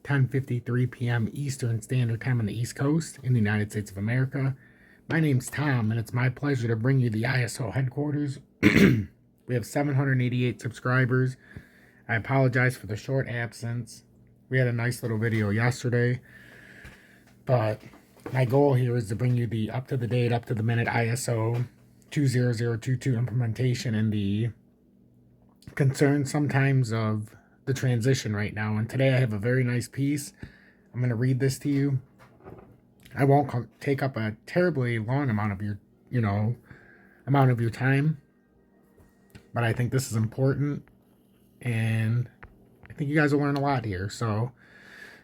10:53 p.m. Eastern Standard Time on the East Coast in the United States of America. My name's Tom, and it's my pleasure to bring you the ISO headquarters. We have 788 subscribers. I apologize for the short absence. We had a nice little video yesterday, but my goal here is to bring you the up-to-the-date, up-to-the-minute ISO-20022 implementation and the concerns sometimes of the transition right now. And today I have a very nice piece. I'm going to read this to you. I won't take up a terribly long amount of your, time, but I think this is important, and I think you guys will learn a lot here. So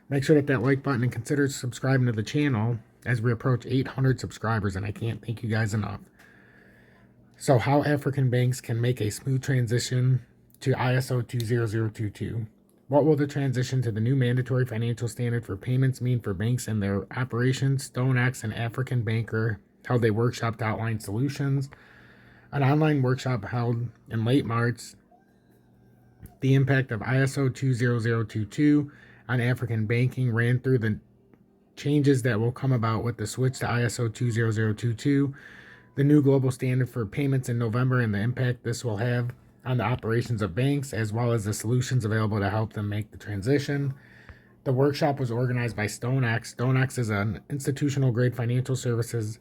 make sure to hit that like button and consider subscribing to the channel as we approach 800 subscribers, and I can't thank you guys enough. So how African banks can make a smooth transition to ISO 20022. What will the transition to the new mandatory financial standard for payments mean for banks and their operations? StoneX and African Banker held a workshop to outline solutions. An online workshop held in late March, the impact of ISO 20022 on African banking, ran through the changes that will come about with the switch to ISO 20022, the new global standard for payments in November, and the impact this will have on the operations of banks, as well as the solutions available to help them make the transition. The workshop was organized by StoneX. StoneX is an institutional-grade financial services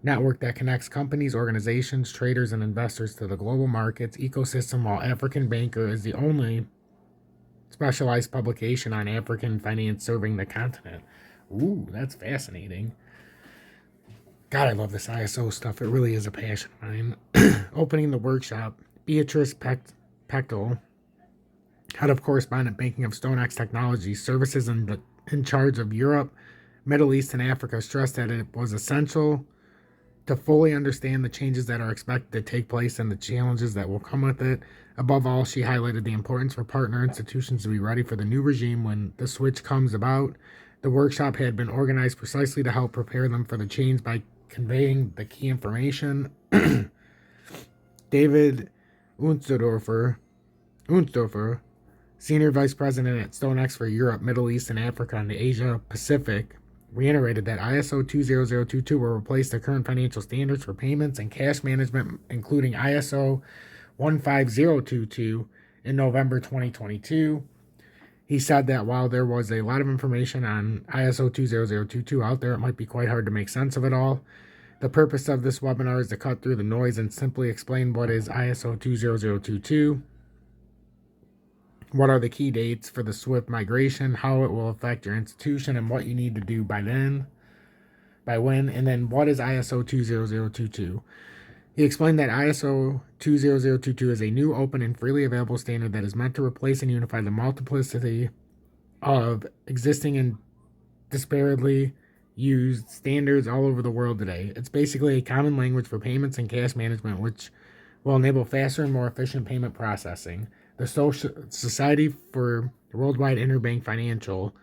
network that connects companies, organizations, traders, and investors to the global markets ecosystem, while African Banker is the only specialized publication on African finance serving the continent. Ooh, that's fascinating. God, I love this ISO stuff. It really is a passion of mine. Opening the workshop, Beatrice Pechtel, head of correspondent banking of StoneX Technology Services in charge of Europe, Middle East, and Africa, stressed that it was essential to fully understand the changes that are expected to take place and the challenges that will come with it. Above all, she highlighted the importance for partner institutions to be ready for the new regime when the switch comes about. The workshop had been organized precisely to help prepare them for the change by conveying the key information. David Unsdorfer, Senior Vice President at StoneX for Europe, Middle East, and Africa and the Asia Pacific, reiterated that ISO 20022 will replace the current financial standards for payments and cash management, including ISO 15022 in November 2022. He said that while there was a lot of information on ISO 20022 out there, it might be quite hard to make sense of it all. The purpose of this webinar is to cut through the noise and simply explain what is ISO 20022, what are the key dates for the SWIFT migration, how it will affect your institution, and what you need to do by when, and then what is ISO 20022. He explained that ISO 20022 is a new, open, and freely available standard that is meant to replace and unify the multiplicity of existing and disparately used standards all over the world today. It's basically a common language for payments and cash management, which will enable faster and more efficient payment processing. The Society for Worldwide Interbank Financial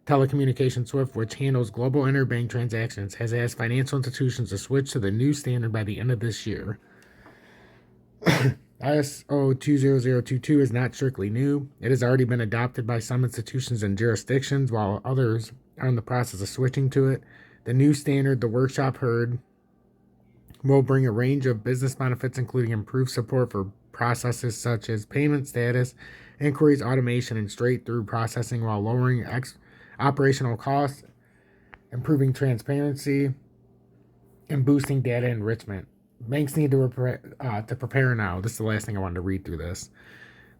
Telecommunication SWIFT, which handles global interbank transactions, has asked financial institutions to switch to the new standard by the end of this year. ISO 20022 is not strictly new. It has already been adopted by some institutions and jurisdictions, while others are in the process of switching to it. The new standard, the workshop heard, will bring a range of business benefits, including improved support for processes such as payment status, inquiries, automation, and straight-through processing, while lowering operational costs, improving transparency, and boosting data enrichment. Banks need to prepare now. This is the last thing I wanted to read through this.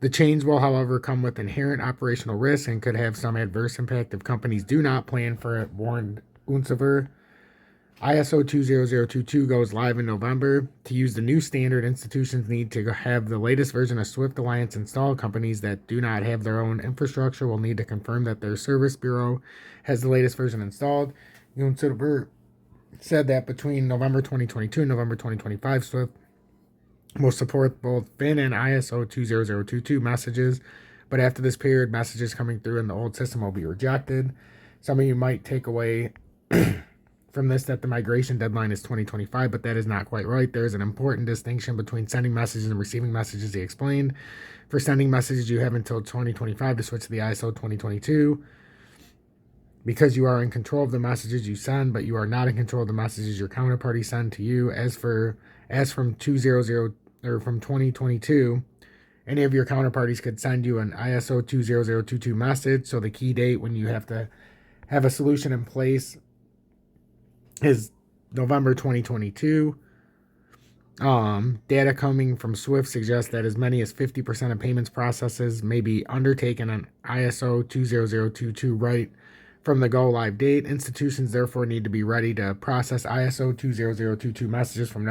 The change will, however, come with inherent operational risks and could have some adverse impact if companies do not plan for it, warned Unsever. ISO 20022 goes live in November. To use the new standard, institutions need to have the latest version of SWIFT Alliance installed. Companies that do not have their own infrastructure will need to confirm that their service bureau has the latest version installed. Unsever said that between November 2022 and November 2025, SWIFT will support both VIN and ISO 20022 messages, but after this period, messages coming through in the old system will be rejected. Some of you might take away from this that the migration deadline is 2025, but that is not quite right. There is an important distinction between sending messages and receiving messages, he explained. For sending messages, you have until 2025 to switch to the ISO 2022. because you are in control of the messages you send, but you are not in control of the messages your counterparty send to you. As from 2022, any of your counterparties could send you an ISO-20022 message. So the key date when you have to have a solution in place is November 2022. Data coming from SWIFT suggests that as many as 50% of payments processes may be undertaken on ISO-20022 right from the go live date. Institutions therefore need to be ready to process ISO-20022 messages from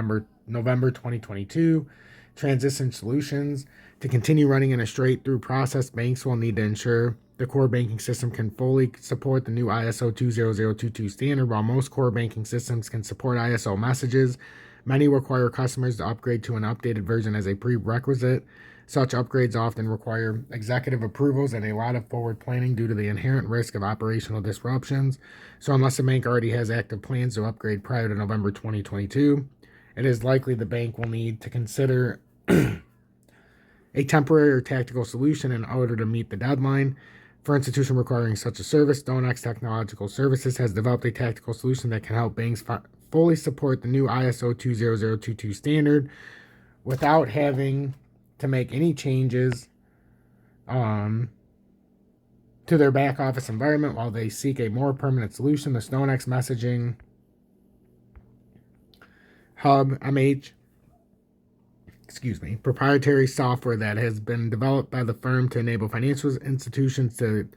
November 2022. Transition solutions to continue running in a straight through process. Banks will need to ensure the core banking system can fully support the new ISO-20022 standard. While most core banking systems can support ISO messages, many require customers to upgrade to an updated version as a prerequisite. Such upgrades often require executive approvals and a lot of forward planning due to the inherent risk of operational disruptions. So unless a bank already has active plans to upgrade prior to November 2022, it is likely the bank will need to consider a temporary or tactical solution in order to meet the deadline. For institutions requiring such a service, StoneX Technological Services has developed a tactical solution that can help banks fully support the new ISO 20022 standard without having to make any changes to their back office environment while they seek a more permanent solution. The StoneX Messaging Hub proprietary software that has been developed by the firm to enable financial institutions to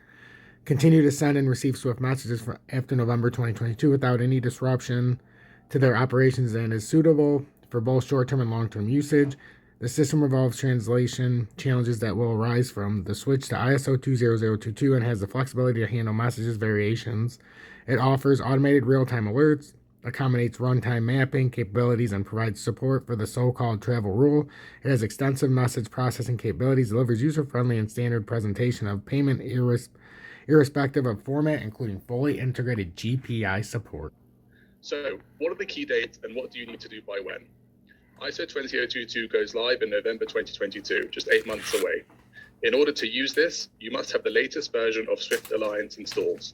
continue to send and receive SWIFT messages after November 2022 without any disruption to their operations and is suitable for both short-term and long-term usage. The system resolves translation challenges that will arise from the switch to ISO 20022 and has the flexibility to handle messages variations. It offers automated real-time alerts, accommodates runtime mapping capabilities, and provides support for the so-called travel rule. It has extensive message processing capabilities, delivers user-friendly and standard presentation of payment irrespective of format, including fully integrated GPI support. So, what are the key dates and what do you need to do by when? ISO 20022 goes live in November 2022, just 8 months away. In order to use this, you must have the latest version of Swift Alliance installed.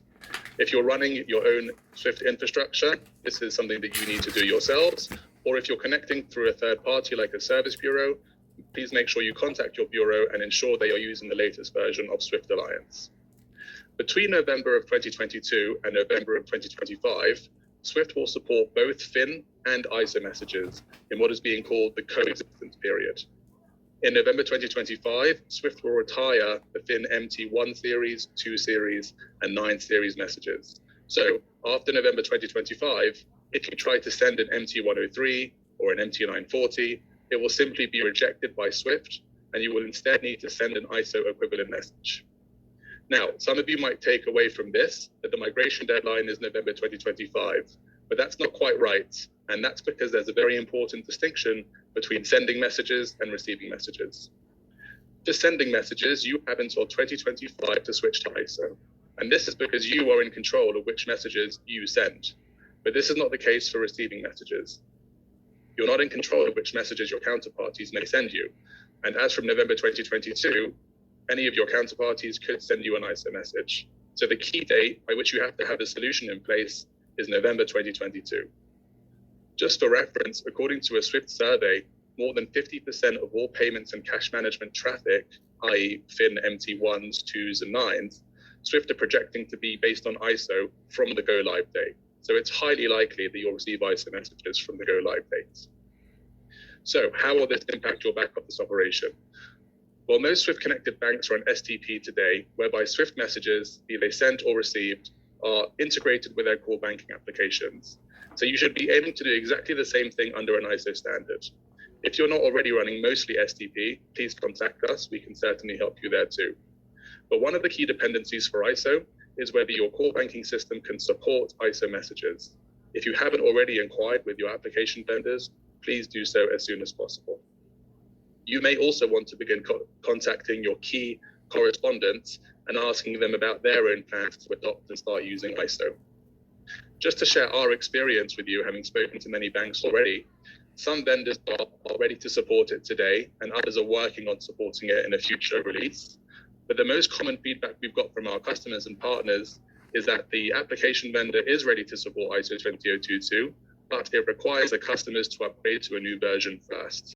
If you're running your own Swift infrastructure, this is something that you need to do yourselves, or if you're connecting through a third party like a service bureau, please make sure you contact your bureau and ensure they are using the latest version of Swift Alliance. Between November of 2022 and November of 2025, Swift will support both FIN and ISO messages in what is being called the coexistence period. In November 2025, Swift will retire the FIN MT1 series, 2 series, and 9 series messages. So after November 2025, if you try to send an MT103 or an MT940, it will simply be rejected by Swift, and you will instead need to send an ISO equivalent message. Now, some of you might take away from this that the migration deadline is November 2025, but that's not quite right. And that's because there's a very important distinction between sending messages and receiving messages. For sending messages, you have until 2025 to switch to ISO. And this is because you are in control of which messages you send. But this is not the case for receiving messages. You're not in control of which messages your counterparties may send you. And as from November 2022, any of your counterparties could send you an ISO message. So the key date by which you have to have a solution in place is November 2022. Just for reference, according to a Swift survey, more than 50% of all payments and cash management traffic, i.e. FIN MT1s, 2s, and 9s, Swift are projecting to be based on ISO from the go live date. So it's highly likely that you'll receive ISO messages from the go live dates. So how will this impact your back office operation? Well, most Swift connected banks are on STP today, whereby Swift messages, be they sent or received, are integrated with their core banking applications. So you should be aiming to do exactly the same thing under an ISO standard. If you're not already running mostly STP, please contact us. We can certainly help you there too. But one of the key dependencies for ISO is whether your core banking system can support ISO messages. If you haven't already inquired with your application vendors, please do so as soon as possible. You may also want to begin contacting your key correspondents and asking them about their own plans to adopt and start using ISO. Just to share our experience with you, having spoken to many banks already, some vendors are ready to support it today, and others are working on supporting it in a future release. But the most common feedback we've got from our customers and partners is that the application vendor is ready to support ISO 20022, but it requires the customers to upgrade to a new version first.